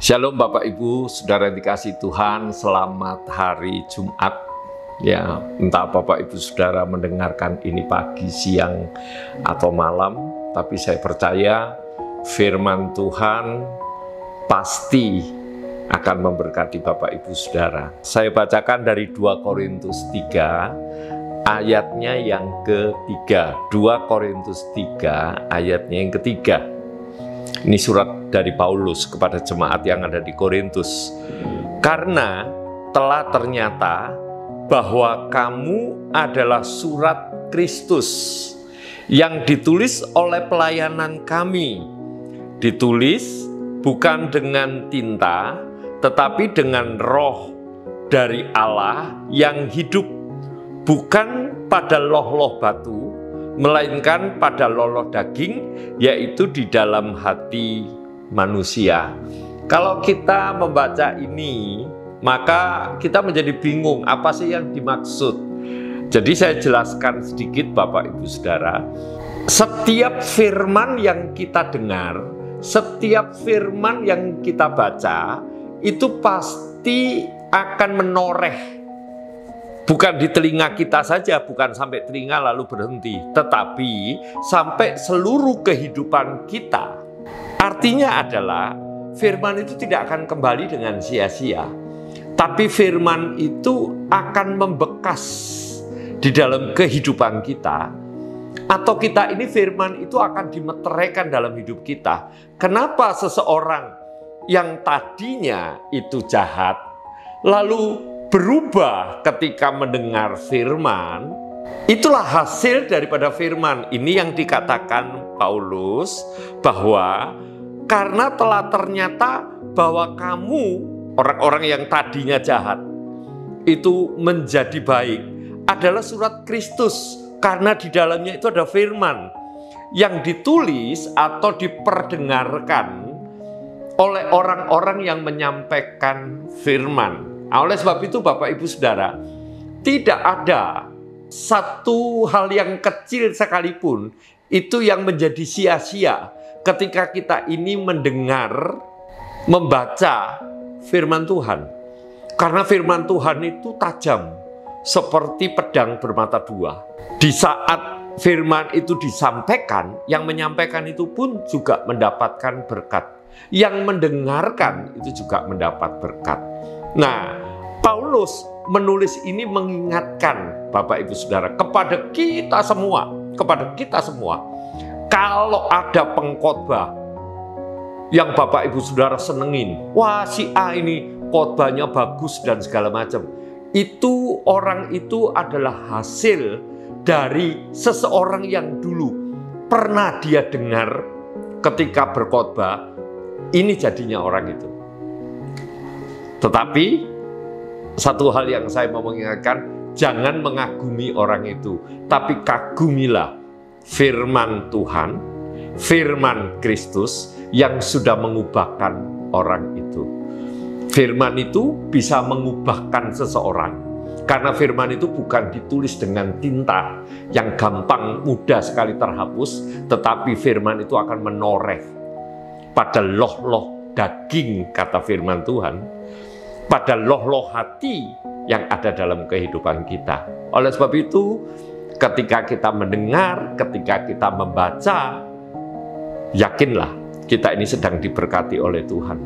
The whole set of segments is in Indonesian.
Shalom Bapak Ibu, Saudara yang dikasihi Tuhan, selamat hari Jumat. Ya, entah Bapak Ibu Saudara mendengarkan ini pagi, siang, atau malam, tapi saya percaya firman Tuhan pasti akan memberkati Bapak Ibu Saudara. Saya bacakan dari 2 Korintus 3, ayatnya yang ketiga. 2 Korintus 3, ayatnya yang ketiga. Ini surat dari Paulus kepada jemaat yang ada di Korintus. Karena telah ternyata bahwa kamu adalah surat Kristus yang ditulis oleh pelayanan kami. Ditulis bukan dengan tinta, tetapi dengan roh dari Allah yang hidup. Bukan pada loh-loh batu, melainkan pada loh-loh daging, yaitu di dalam hati manusia. Kalau kita membaca ini, maka kita menjadi bingung apa sih yang dimaksud. Jadi saya jelaskan sedikit Bapak Ibu Saudara. Setiap firman yang kita dengar, setiap firman yang kita baca, itu pasti akan menoreh. Bukan di telinga kita saja, bukan sampai telinga lalu berhenti, tetapi sampai seluruh kehidupan kita. Artinya adalah firman itu tidak akan kembali dengan sia-sia, tapi firman itu akan membekas di dalam kehidupan kita, atau kita ini firman itu akan dimeteraikan dalam hidup kita. Kenapa seseorang yang tadinya itu jahat, lalu berubah ketika mendengar firman? Itulah hasil daripada firman. Ini yang dikatakan Paulus, bahwa karena telah ternyata bahwa kamu, orang-orang yang tadinya jahat, itu menjadi baik, adalah surat Kristus. Karena di dalamnya itu ada firman yang ditulis atau diperdengarkan oleh orang-orang yang menyampaikan firman. Oleh sebab itu Bapak Ibu Saudara, tidak ada satu hal yang kecil sekalipun itu yang menjadi sia-sia ketika kita ini mendengar, membaca firman Tuhan. Karena firman Tuhan itu tajam seperti pedang bermata dua. Di saat firman itu disampaikan, yang menyampaikan itu pun juga mendapatkan berkat. Yang mendengarkan itu juga mendapat berkat. Nah, Paulus menulis ini mengingatkan Bapak Ibu Saudara kepada kita semua, kalau ada pengkhotbah yang Bapak Ibu Saudara senengin, wah si A ini khotbahnya bagus dan segala macam, itu orang itu adalah hasil dari seseorang yang dulu pernah dia dengar ketika berkhotbah, ini jadinya orang itu. Tetapi satu hal yang saya mau mengingatkan, jangan mengagumi orang itu, tapi kagumilah firman Tuhan, firman Kristus yang sudah mengubahkan orang itu. Firman itu bisa mengubahkan seseorang, karena firman itu bukan ditulis dengan tinta yang gampang, mudah sekali terhapus, tetapi firman itu akan menoreh pada loh-loh daging, kata firman Tuhan, pada loh-loh hati yang ada dalam kehidupan kita. Oleh sebab itu, ketika kita mendengar, ketika kita membaca, yakinlah kita ini sedang diberkati oleh Tuhan.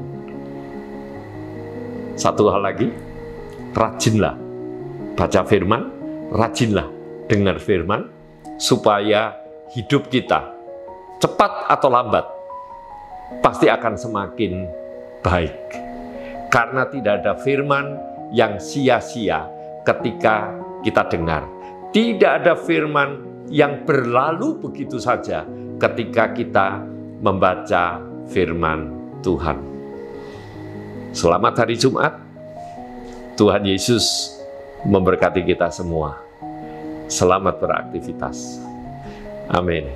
Satu hal lagi, rajinlah baca firman, rajinlah dengar firman, supaya hidup kita cepat atau lambat pasti akan semakin baik. Karena tidak ada firman yang sia-sia ketika kita dengar. Tidak ada firman yang berlalu begitu saja ketika kita membaca firman Tuhan. Selamat hari Jumat. Tuhan Yesus memberkati kita semua. Selamat beraktivitas. Amin.